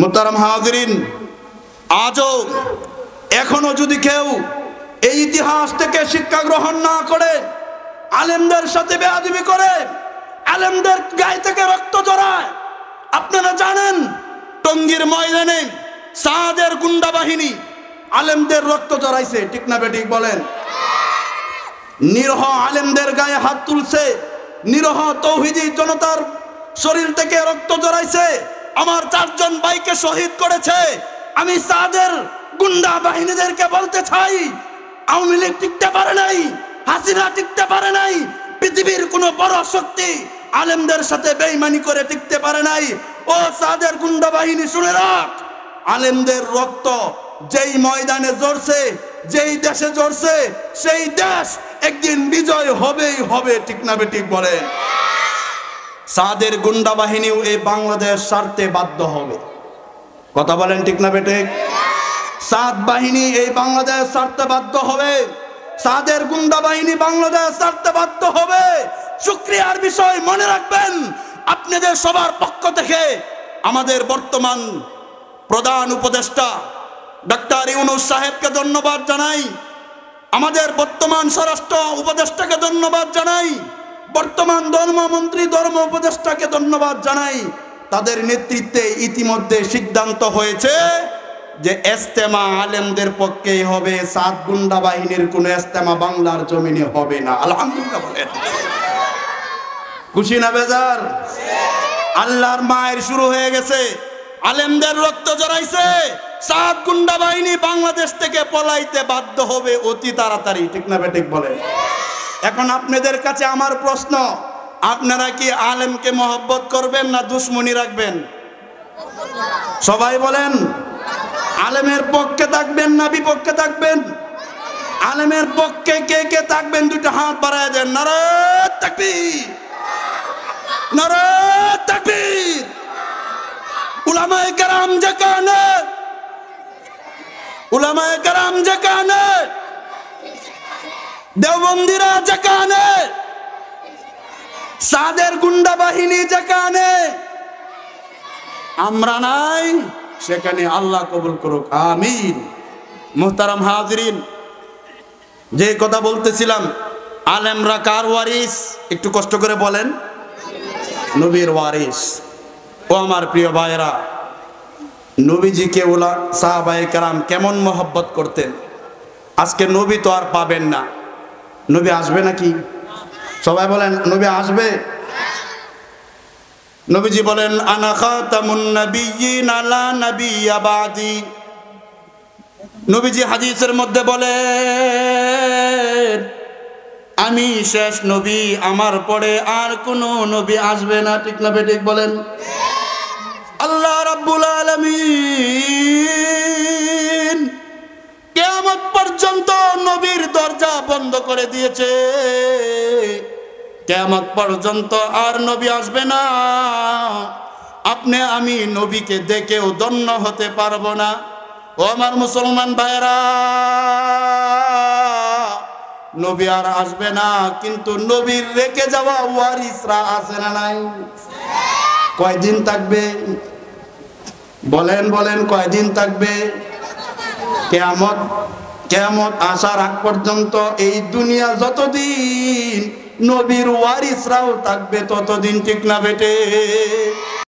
মুহতারাম হাজিরিন, আজও এখনো যদি কেউ এই ইতিহাস থেকে শিক্ষা গ্রহণ না করে, আলেমদের সাথে বেয়াদবি করে, আলেমদের গায়ে থেকে রক্ত ঝরায়, আপনারা জানেন টঙ্গীর ময়দানে সাদের গুন্ডা বাহিনী আলেমদের রক্ত ঝরাইছে, ঠিক না বেঠিক বলেন? নিরহ আলেমদের গায়ে হাত তুলছে, নিরহ তৌহিদি জনতার শরীর থেকে রক্ত ঝরাইছে, আমার 4 জন ভাইকে শহীদ করেছে। আমি সাদের গুন্ডা বাহিনীদেরকে বলতে চাই, আওয়ামী লীগ টিকতে পারে নাই, হাসিনা টিকতে পারে নাই, পৃথিবীর কোন বড় শক্তি আলেমদের সাথে বেঈমানি করে টিকতে পারে নাই। ও সাদের গুন্ডা বাহিনী, শুনে রাখ, আলেমদের রক্ত যেই ময়দানে ঝরছে, যেই দেশে ঝরছে, সেই দেশ একদিন বিজয় হবেই হবে, ঠিক না বেঠিক বলেন? সাদের গুন্ডা বাহিনীও এই বাংলাদেশ ছাড়তে বাধ্য হবে, কথা বলেন ঠিক না বেঠিক? সাদ বাহিনী এই বাংলাদেশ ছাড়তে বাধ্য হবে, সাদের গুন্ডা বাহিনী বাংলাদেশ ছাড়তে বাধ্য হবে। শুকরিয়ার বিষয় মনে রাখবেন, আপনাদের সবার পক্ষ থেকে আমাদের বর্তমান প্রধান উপদেষ্টা ডক্টর ইউনূস সাহেবকে ধন্যবাদ জানাই, আমাদের বর্তমান স্বরাষ্ট্র উপদেষ্টাকে ধন্যবাদ জানাই, বর্তমান ধর্মমন্ত্রী ধর্ম উপদেষ্টাকে ধন্যবাদ জানাই। তাদের নেতৃত্বে ইতিমধ্যে সিদ্ধান্ত হয়েছে যে ইজতেমা আলেমদের পক্ষেই হবে, সাদ গুন্ডা বাহিনীর কোন ইজতেমা বাংলার জমিনে হবে না। আলহামদুলিল্লাহ বলেন। খুশি না বেজার? আল্লাহর মায়ের শুরু হয়ে গেছে, আলেমদের রক্ত জড়াইছে, সাদ গুন্ডা বাহিনী বাংলাদেশ থেকে পলাইতে বাধ্য হবে অতি তাড়াতাড়ি, ঠিক না বেঠিক বলেন? এখন আপনাদের কাছে আমার প্রশ্ন, আপনারা কি আলেমকে মহব্বত করবেন না দুশ্মনী রাখবেন? সবাই বলেন, আলেমের পক্ষে থাকবেন না বিপক্ষে থাকবেন? আলেমের পক্ষে কে কে থাকবেন দুইটা হাত বাড়ায় দেন। নারায়ে তাকবীর, নারায়ে তাকবীর। উলামায়ে কেরাম যেখানে, উলামায়ে কেরাম যেখানে, দেওবন্দিরা যেখানে, সাদের গুন্ডা বাহিনী যেখানে, আমরা নাই সেখানে আল্লাহ কবুল করুক, আমিন। মুহতারাম হাজিরিন, যে কথা বলতেছিলাম, আলেমরা কার ওয়ারিস? একটু কষ্ট করে বলেন। নবীর ওয়ারিস। ও আমার প্রিয় ভাইরা, নবীজিকে ওলা সাহাবায়ে কেরাম কেমন মহব্বত করতেন। আজকে নবী তো আর পাবেন না, নবী আসবে নাকি? সবাই বলেন, নবী আসবে। নবীজি বলেন, আনা খাতামুন নাবিয়্যিন লা নাবিয়্যা বাদি। নবীজি হাদিসের মধ্যে বলেন, আমি শেষ নবী, আমার পরে আর কোন নবী আসবে না, ঠিক না বেঠিক বলেন? আল্লাহ রাব্বুল আলামিন কিয়ামত পর্যন্ত নবীর দরজা বন্ধ করে দিয়েছে, কিয়ামত পর্যন্ত আর নবী আসবে না। আপনি আমি নবীকে দেখেও ধন্য হতে পারবো না। ও আমার মুসলমান ভাইরা, নবী আর আসবে না, কিন্তু নবীর রেখে যাওয়া ওয়ারিসরা আছে না নাই? কয়দিন থাকবে বলেন, বলেন কয়দিন থাকবে? কিয়ামত, কিয়ামত আসার আগ পর্যন্ত এই দুনিয়া যতদিন, নবীর ওয়ারিসরাও থাকবে ততদিন, ঠিক না বেটে?